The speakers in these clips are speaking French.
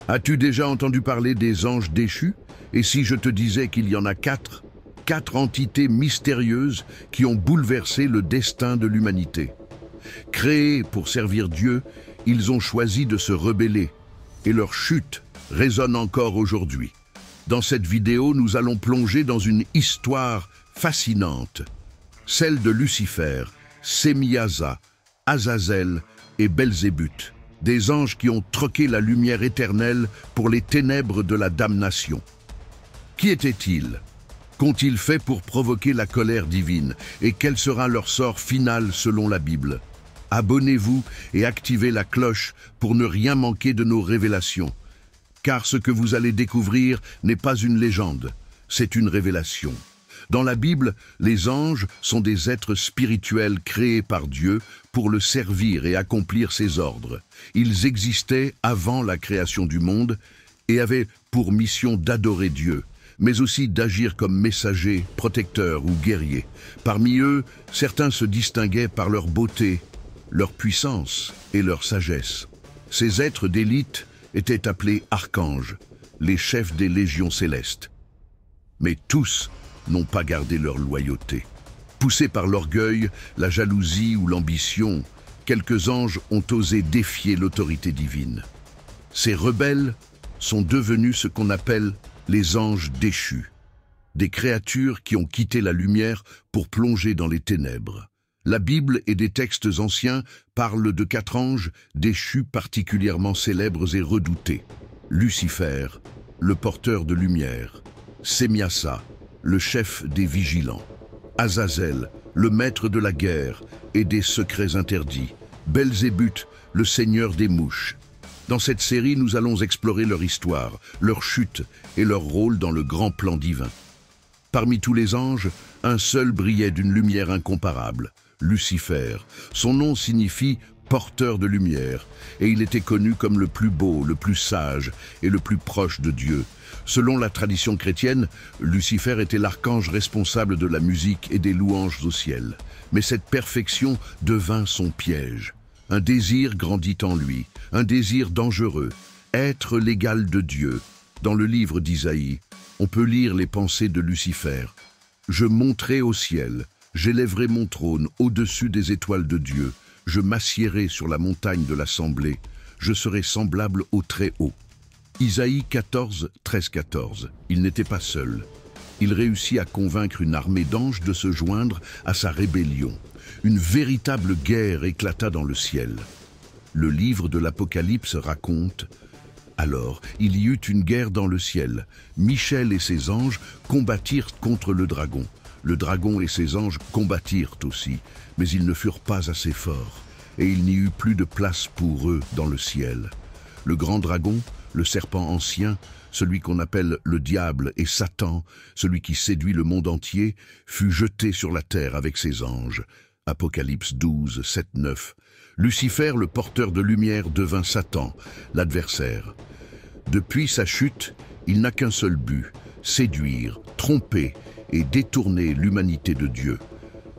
As-tu déjà entendu parler des anges déchus? Et si je te disais qu'il y en a quatre entités mystérieuses qui ont bouleversé le destin de l'humanité. Créés pour servir Dieu, ils ont choisi de se rebeller, et leur chute résonne encore aujourd'hui. Dans cette vidéo, nous allons plonger dans une histoire fascinante, celle de Lucifer, Semyaza, Azazel et Belzébuth, des anges qui ont troqué la lumière éternelle pour les ténèbres de la damnation. Qui étaient-ils? Qu'ont-ils fait pour provoquer la colère divine? Et quel sera leur sort final selon la Bible? Abonnez-vous et activez la cloche pour ne rien manquer de nos révélations. Car ce que vous allez découvrir n'est pas une légende, c'est une révélation. Dans la Bible, les anges sont des êtres spirituels créés par Dieu pour le servir et accomplir ses ordres. Ils existaient avant la création du monde et avaient pour mission d'adorer Dieu, mais aussi d'agir comme messagers, protecteurs ou guerriers. Parmi eux, certains se distinguaient par leur beauté, leur puissance et leur sagesse. Ces êtres d'élite étaient appelés archanges, les chefs des légions célestes. Mais tous n'ont pas gardé leur loyauté. Poussés par l'orgueil, la jalousie ou l'ambition, quelques anges ont osé défier l'autorité divine. Ces rebelles sont devenus ce qu'on appelle les anges déchus, des créatures qui ont quitté la lumière pour plonger dans les ténèbres. La Bible et des textes anciens parlent de 4 anges déchus particulièrement célèbres et redoutés. Lucifer, le porteur de lumière. Semyaza, le chef des vigilants. Azazel, le maître de la guerre et des secrets interdits. Belzébuth, le seigneur des mouches. Dans cette série, nous allons explorer leur histoire, leur chute et leur rôle dans le grand plan divin. Parmi tous les anges, un seul brillait d'une lumière incomparable, Lucifer. Son nom signifie « porteur de lumière » et il était connu comme le plus beau, le plus sage et le plus proche de Dieu. Selon la tradition chrétienne, Lucifer était l'archange responsable de la musique et des louanges au ciel. Mais cette perfection devint son piège. Un désir grandit en lui, un désir dangereux, être l'égal de Dieu. Dans le livre d'Isaïe, on peut lire les pensées de Lucifer. « Je monterai au ciel, j'élèverai mon trône au-dessus des étoiles de Dieu, je m'assiérai sur la montagne de l'assemblée, je serai semblable au Très-Haut. » Isaïe 14, 13-14. Il n'était pas seul. Il réussit à convaincre une armée d'anges de se joindre à sa rébellion. Une véritable guerre éclata dans le ciel. Le livre de l'Apocalypse raconte: alors, il y eut une guerre dans le ciel. Michel et ses anges combattirent contre le dragon. Le dragon et ses anges combattirent aussi, mais ils ne furent pas assez forts, et il n'y eut plus de place pour eux dans le ciel. Le grand dragon, le serpent ancien, celui qu'on appelle le diable et Satan, celui qui séduit le monde entier, fut jeté sur la terre avec ses anges. Apocalypse 12, 7, 9. Lucifer, le porteur de lumière, devint Satan, l'adversaire. Depuis sa chute, il n'a qu'un seul but, séduire, tromper et détourner l'humanité de Dieu.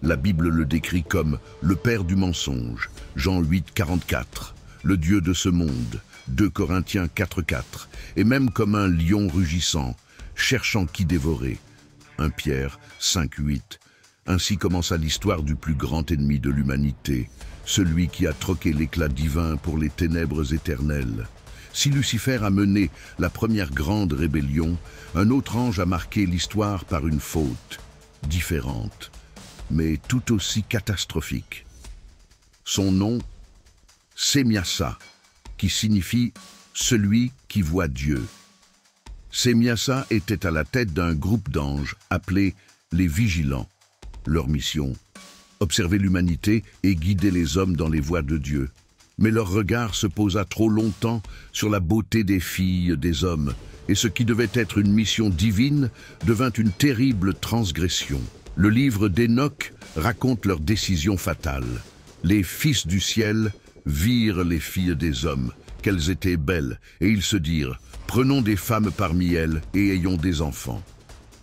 La Bible le décrit comme le père du mensonge, Jean 8, 44, le Dieu de ce monde, 2 Corinthiens 4, 4, et même comme un lion rugissant, cherchant qui dévorer, 1 Pierre 5, 8. Ainsi commença l'histoire du plus grand ennemi de l'humanité, celui qui a troqué l'éclat divin pour les ténèbres éternelles. Si Lucifer a mené la première grande rébellion, un autre ange a marqué l'histoire par une faute, différente, mais tout aussi catastrophique. Son nom, Semyaza, qui signifie « celui qui voit Dieu ». Semyaza était à la tête d'un groupe d'anges appelés les Vigilants. Leur mission, observer l'humanité et guider les hommes dans les voies de Dieu. Mais leur regard se posa trop longtemps sur la beauté des filles des hommes, et ce qui devait être une mission divine devint une terrible transgression. Le livre d'Enoch raconte leur décision fatale. Les fils du ciel virent les filles des hommes, qu'elles étaient belles, et ils se dirent « Prenons des femmes parmi elles et ayons des enfants. »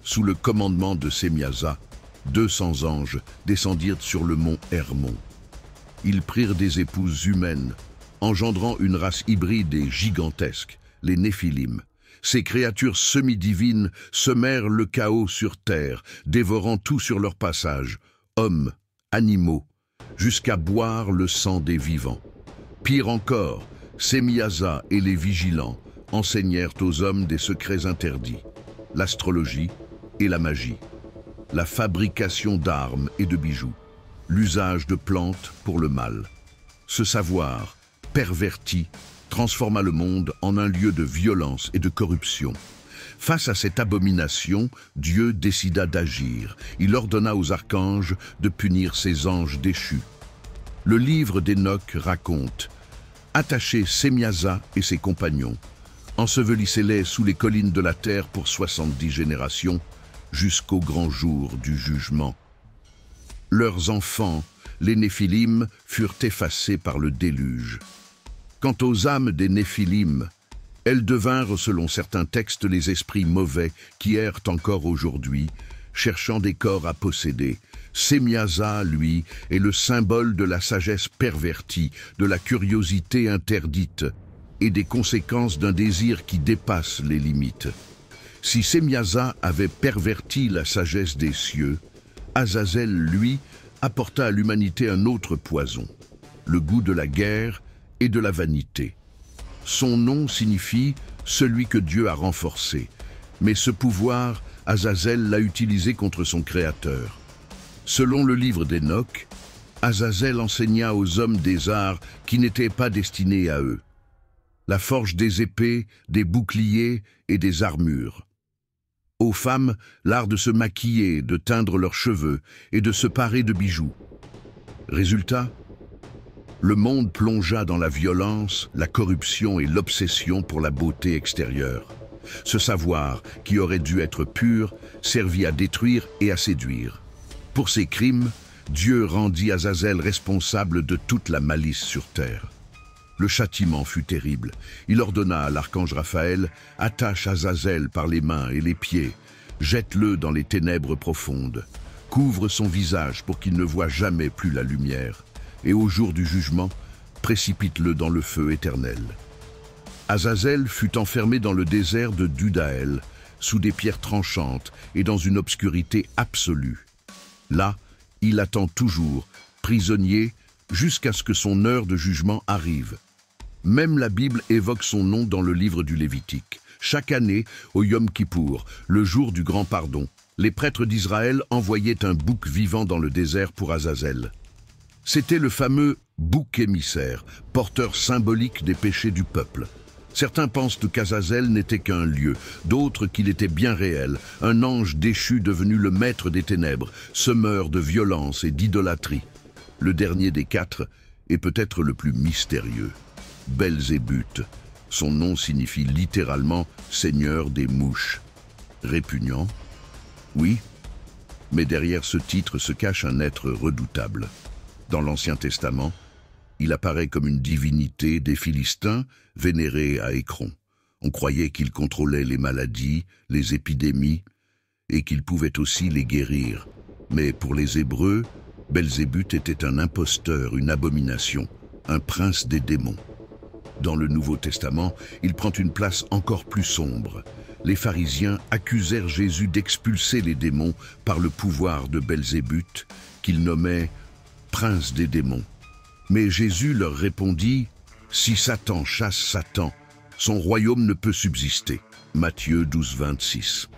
Sous le commandement de Semyaza, 200 anges descendirent sur le mont Hermon. Ils prirent des épouses humaines, engendrant une race hybride et gigantesque, les Néphilim. Ces créatures semi-divines semèrent le chaos sur terre, dévorant tout sur leur passage, hommes, animaux, jusqu'à boire le sang des vivants. Pire encore, Sémiasa et les vigilants enseignèrent aux hommes des secrets interdits, l'astrologie et la magie, la fabrication d'armes et de bijoux, l'usage de plantes pour le mal. Ce savoir, perverti, transforma le monde en un lieu de violence et de corruption. Face à cette abomination, Dieu décida d'agir. Il ordonna aux archanges de punir ces anges déchus. Le livre d'Enoch raconte: attachez Sémiasa et ses compagnons, ensevelissez-les sous les collines de la terre pour 70 générations, jusqu'au grand jour du jugement. Leurs enfants, les Néphilim, furent effacés par le déluge. Quant aux âmes des Néphilim, elles devinrent, selon certains textes, les esprits mauvais qui errent encore aujourd'hui, cherchant des corps à posséder. Sémiasa, lui, est le symbole de la sagesse pervertie, de la curiosité interdite et des conséquences d'un désir qui dépasse les limites. Si Sémiasa avait perverti la sagesse des cieux, Azazel, lui, apporta à l'humanité un autre poison, le goût de la guerre et de la vanité. Son nom signifie « celui que Dieu a renforcé », mais ce pouvoir, Azazel l'a utilisé contre son Créateur. Selon le livre d'Enoch, Azazel enseigna aux hommes des arts qui n'étaient pas destinés à eux, la forge des épées, des boucliers et des armures. Aux femmes, l'art de se maquiller, de teindre leurs cheveux et de se parer de bijoux. Résultat, le monde plongea dans la violence, la corruption et l'obsession pour la beauté extérieure. Ce savoir, qui aurait dû être pur, servit à détruire et à séduire. Pour ces crimes, Dieu rendit Azazel responsable de toute la malice sur terre. Le châtiment fut terrible. Il ordonna à l'archange Raphaël: « Attache Azazel par les mains et les pieds, jette-le dans les ténèbres profondes, couvre son visage pour qu'il ne voie jamais plus la lumière, et au jour du jugement, précipite-le dans le feu éternel. » Azazel fut enfermé dans le désert de Dudaël, sous des pierres tranchantes et dans une obscurité absolue. Là, il attend toujours, prisonnier, jusqu'à ce que son heure de jugement arrive. Même la Bible évoque son nom dans le livre du Lévitique. Chaque année, au Yom Kippour, le jour du grand pardon, les prêtres d'Israël envoyaient un bouc vivant dans le désert pour Azazel. C'était le fameux bouc émissaire, porteur symbolique des péchés du peuple. Certains pensent qu'Azazel n'était qu'un lieu, d'autres qu'il était bien réel, un ange déchu devenu le maître des ténèbres, semeur de violence et d'idolâtrie. Le dernier des quatre est peut-être le plus mystérieux. Belzébuth. Son nom signifie littéralement « Seigneur des mouches ». Répugnant? Oui, mais derrière ce titre se cache un être redoutable. Dans l'Ancien Testament, il apparaît comme une divinité des Philistins, vénérée à Écron. On croyait qu'il contrôlait les maladies, les épidémies, et qu'il pouvait aussi les guérir. Mais pour les Hébreux, Belzébuth était un imposteur, une abomination, un prince des démons. Dans le Nouveau Testament, il prend une place encore plus sombre. Les pharisiens accusèrent Jésus d'expulser les démons par le pouvoir de Belzébuth, qu'ils nommaient « prince des démons ». Mais Jésus leur répondit: « Si Satan chasse Satan, son royaume ne peut subsister. » Matthieu 12, 26.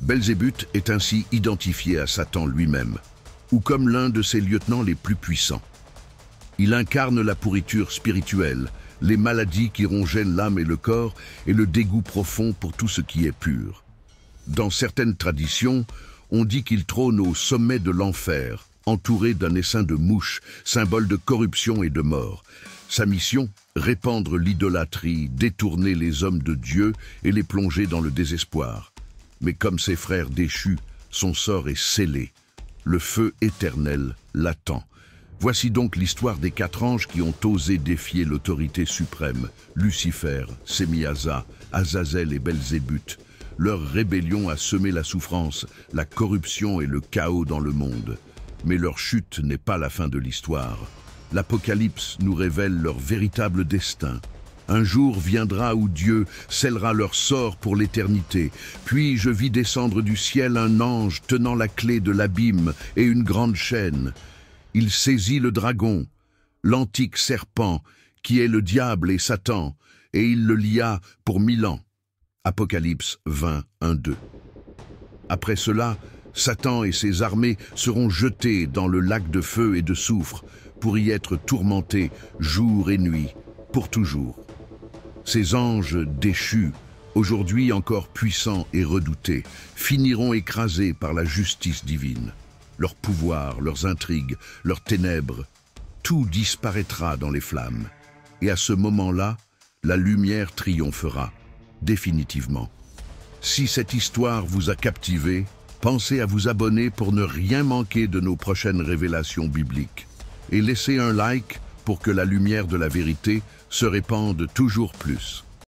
Belzébuth est ainsi identifié à Satan lui-même, ou comme l'un de ses lieutenants les plus puissants. Il incarne la pourriture spirituelle, les maladies qui rongeaient l'âme et le corps, et le dégoût profond pour tout ce qui est pur. Dans certaines traditions, on dit qu'il trône au sommet de l'enfer, entouré d'un essaim de mouches, symbole de corruption et de mort. Sa mission, répandre l'idolâtrie, détourner les hommes de Dieu et les plonger dans le désespoir. Mais comme ses frères déchus, son sort est scellé. Le feu éternel l'attend. Voici donc l'histoire des 4 anges qui ont osé défier l'autorité suprême, Lucifer, Sémiasa, Azazel et Belzébuth. Leur rébellion a semé la souffrance, la corruption et le chaos dans le monde. Mais leur chute n'est pas la fin de l'histoire. L'Apocalypse nous révèle leur véritable destin. Un jour viendra où Dieu scellera leur sort pour l'éternité. Puis je vis descendre du ciel un ange tenant la clé de l'abîme et une grande chaîne. Il saisit le dragon, l'antique serpent, qui est le diable et Satan, et il le lia pour 1000 ans. Apocalypse 20, 1-2. Après cela, Satan et ses armées seront jetés dans le lac de feu et de soufre pour y être tourmentés jour et nuit, pour toujours. Ces anges déchus, aujourd'hui encore puissants et redoutés, finiront écrasés par la justice divine. Leur pouvoir, leurs intrigues, leurs ténèbres, tout disparaîtra dans les flammes. Et à ce moment-là, la lumière triomphera, définitivement. Si cette histoire vous a captivé, pensez à vous abonner pour ne rien manquer de nos prochaines révélations bibliques. Et laissez un like pour que la lumière de la vérité se répande toujours plus.